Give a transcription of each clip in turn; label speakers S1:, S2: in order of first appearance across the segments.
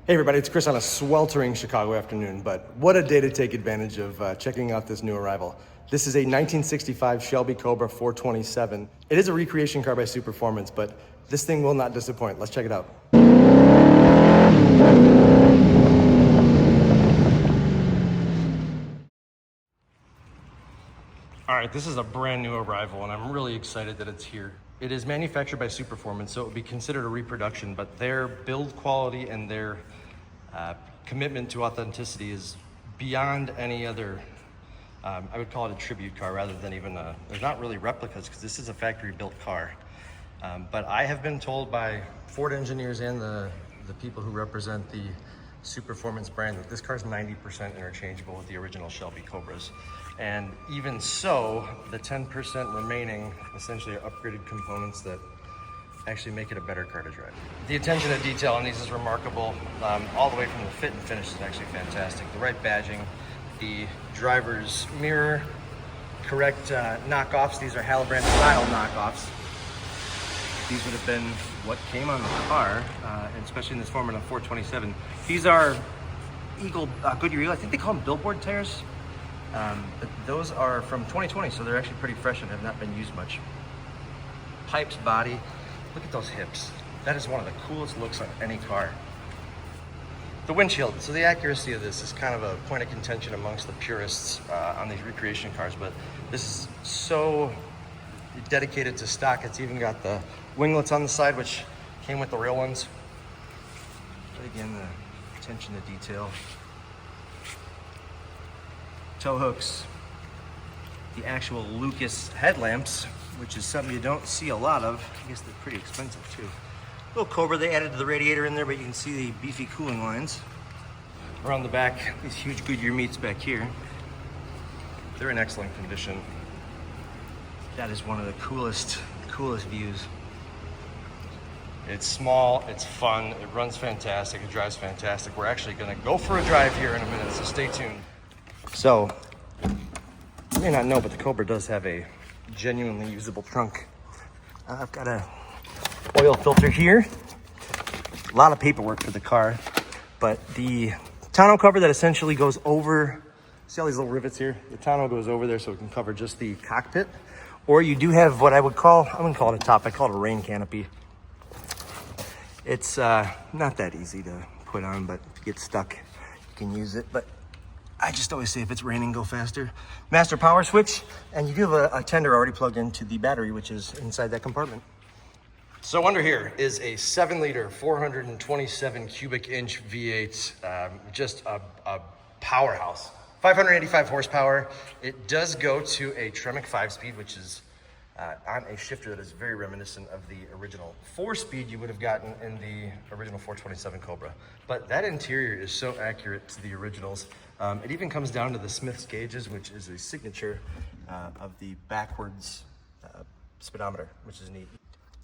S1: Hey everybody, it's Chris on a sweltering Chicago afternoon, but what a day to take advantage of checking out this new arrival. This is a 1965 Shelby Cobra 427. It is a recreation car by Superformance, but this thing will not disappoint. Let's check it out. All right, this is a brand new arrival and I'm really excited that it's here. It is manufactured by Superformance, so it would be considered a reproduction, but their build quality and their commitment to authenticity is beyond any other. I would call it a tribute car rather than even they're not really replicas because this is a factory built car. But I have been told by Ford engineers and the people who represent the Superformance brand that this car is 90% interchangeable with the original Shelby Cobras. And even so, the 10% remaining essentially are upgraded components that actually make it a better car to drive. The attention to detail on these is remarkable. All the way from the fit and finish is actually fantastic. The right badging, the driver's mirror, correct knockoffs. These are Halbrand style knockoffs. These would have been what came on the car, and especially in this form in a 427. These are Goodyear Eagle. I think they call them billboard tires. But those are from 2020, so they're actually pretty fresh and have not been used much. Pipes, body. Look at those hips. That is one of the coolest looks on any car. The windshield. So the accuracy of this is kind of a point of contention amongst the purists on these recreation cars, but this is so dedicated to stock. It's even got the winglets on the side, which came with the real ones. But again, the attention to detail. Tow hooks. The actual Lucas headlamps, which is something you don't see a lot of. I guess they're pretty expensive too. Little Cobra, they added the radiator in there, but you can see the beefy cooling lines. Around the back, these huge Goodyear meats back here. They're in excellent condition. That is one of the coolest views. It's small, it's fun, it runs fantastic, it drives fantastic. We're actually gonna go for a drive here in a minute, so stay tuned. So, you may not know, but the Cobra does have a genuinely usable trunk. I've got a oil filter here. A lot of paperwork for the car, but the tonneau cover that essentially goes over, see all these little rivets here? The tonneau goes over there so it can cover just the cockpit. Or you do have what I wouldn't call it a top, I call it a rain canopy. It's not that easy to put on, but if you get stuck, you can use it. But I just always say if it's raining, go faster. Master power switch, and you do have a tender already plugged into the battery, which is inside that compartment. So under here is a 7-liter, 427 cubic inch V8, just a powerhouse. 585 horsepower. It does go to a Tremec 5-speed, which is on a shifter that is very reminiscent of the original 4-speed you would have gotten in the original 427 Cobra. But that interior is so accurate to the originals. It even comes down to the Smith's gauges, which is a signature of the backwards speedometer, which is neat.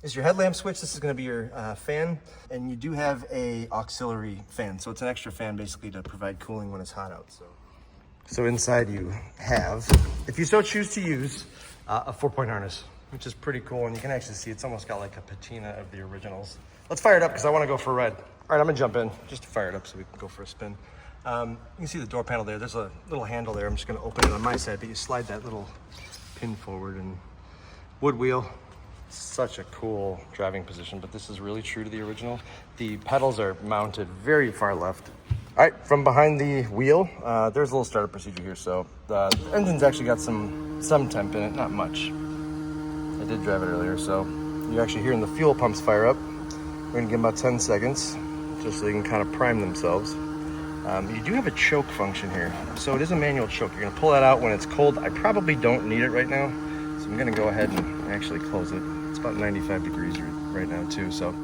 S1: This is your headlamp switch. This is going to be your fan, and you do have a auxiliary fan. So it's an extra fan basically to provide cooling when it's hot out. So inside you have, if you so choose to use, a 4-point harness, which is pretty cool. And you can actually see it's almost got like a patina of the originals. Let's fire it up because I want to go for a ride. All right, I'm gonna jump in just to fire it up so we can go for a spin. You can see the door panel there. There's a little handle there. I'm just gonna open it on my side, but you slide that little pin forward and wood wheel. Such a cool driving position, but this is really true to the original. The pedals are mounted very far left. All right, from behind the wheel, there's a little startup procedure here. So the engine's actually got some temp in it, not much. I did drive it earlier, so you're actually hearing the fuel pumps fire up. We're gonna give them about 10 seconds, just so they can kind of prime themselves. You do have a choke function here. So it is a manual choke. You're gonna pull that out when it's cold. I probably don't need it right now, so I'm gonna go ahead and actually close it. It's about 95 degrees right now too, so.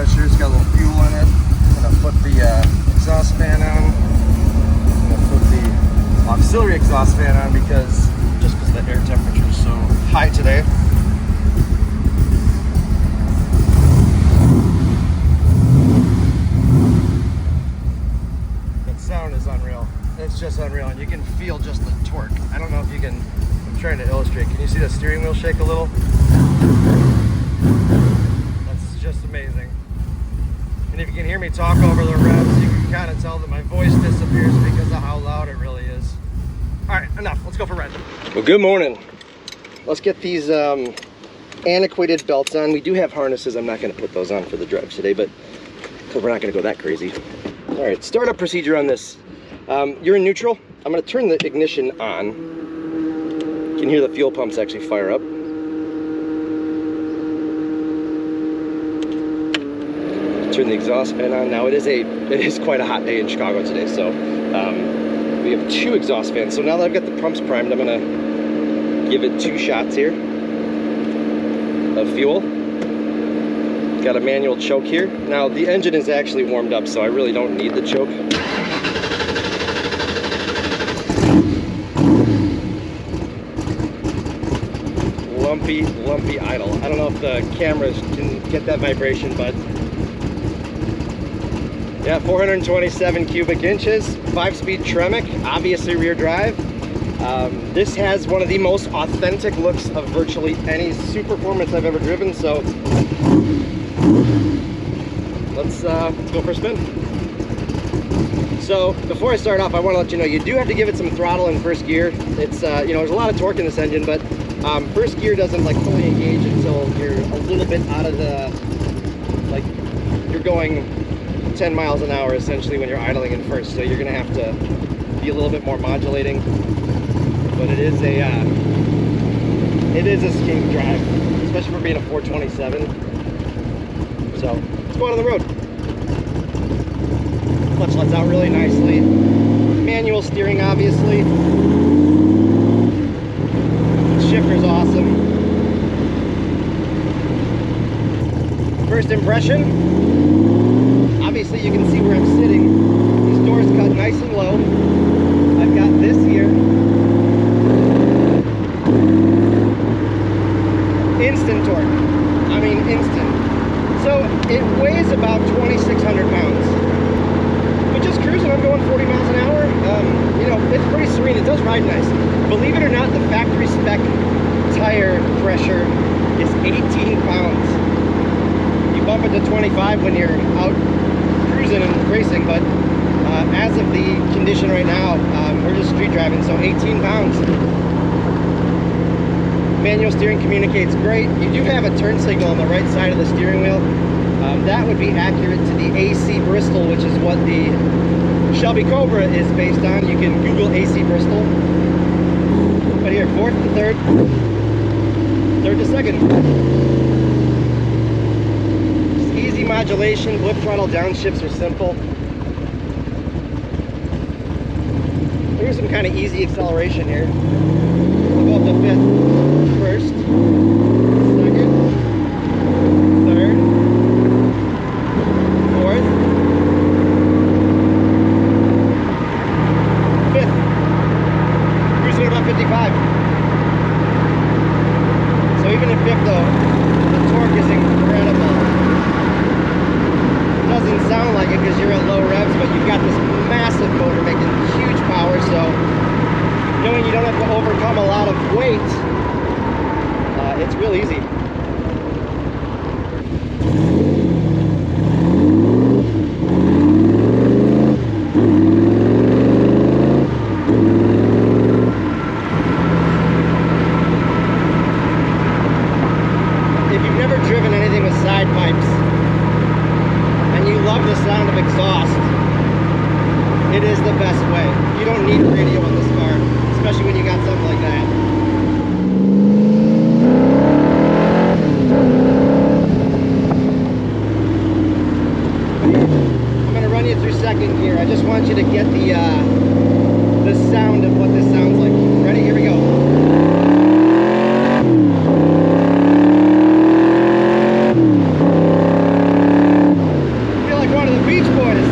S1: It's got a little fuel in it. I'm gonna put the exhaust fan on. I'm gonna put the auxiliary exhaust fan on because the air temperature is so high today. just unreal, and you can feel just the torque. I don't know if you can, I'm trying to illustrate. Can you see the steering wheel shake a little? That's just amazing. And if you can hear me talk over the revs, you can kind of tell that my voice disappears because of how loud it really is. All right, enough. Let's go for red. Well, good morning. Let's get these antiquated belts on. We do have harnesses. I'm not going to put those on for the drive today, but because we're not going to go that crazy. All right, startup procedure on this. You're in neutral. I'm going to turn the ignition on. You can hear the fuel pumps actually fire up. Turn the exhaust fan on. Now it is quite a hot day in Chicago today, so we have 2 exhaust fans. So now that I've got the pumps primed, I'm going to give it 2 shots here of fuel. Got a manual choke here. Now the engine is actually warmed up, so I really don't need the choke. Lumpy idle. I don't know if the cameras can get that vibration, but yeah, 427 cubic inches, 5-speed Tremec, obviously rear drive. This has one of the most authentic looks of virtually any Superformance I've ever driven, so let's go for a spin. So before I start off, I want to let you know you do have to give it some throttle in first gear. It's you know, there's a lot of torque in this engine, but first gear doesn't like fully engage until you're a little bit out of the, like, you're going 10 miles an hour essentially when you're idling in first, so you're gonna have to be a little bit more modulating. But it is a skink drive, especially for being a 427. So let's go out on the road. Clutch lets out really nicely. Manual steering, obviously. Shifter's awesome. First impression, obviously you can see where I'm sitting. These doors cut nice and low. I've got this here. Instant torque. I mean instant. So it weighs about 2,600 pounds. But just cruising, I'm going 40 miles an hour. You know, it's pretty serene. It does ride nice. Believe it or not, the factory spec tire pressure is 18 pounds. You bump it to 25 when you're out cruising and racing, but as of the condition right now, we're just street driving, so 18 pounds. Manual steering communicates great. You do have a turn signal on the right side of the steering wheel. That would be accurate to the AC Bristol, which is what the Shelby Cobra is based on. You can Google AC Bristol. But here, 4th to 3rd, 3rd to 2nd. Just easy modulation, blip throttle downshifts are simple. Here's some kind of easy acceleration here. We'll go up to 5th first, 2nd, 3rd, 4th, 5th. Cruising at about 55. So even in 5th though, the torque is incredible. It doesn't sound like it because you're at low revs, but you've got this massive motor making huge power, so knowing you don't have to overcome a lot of weight, it's real easy. If you've never driven anything with side pipes and you love the sound of exhaust, it is the best way. You don't need a radio on this car, especially when you got something like that. I'm going to run you through 2nd gear. I just want you to get the sound of what this sounds like. Ready? Here we go. I feel like one of the Beach Boys.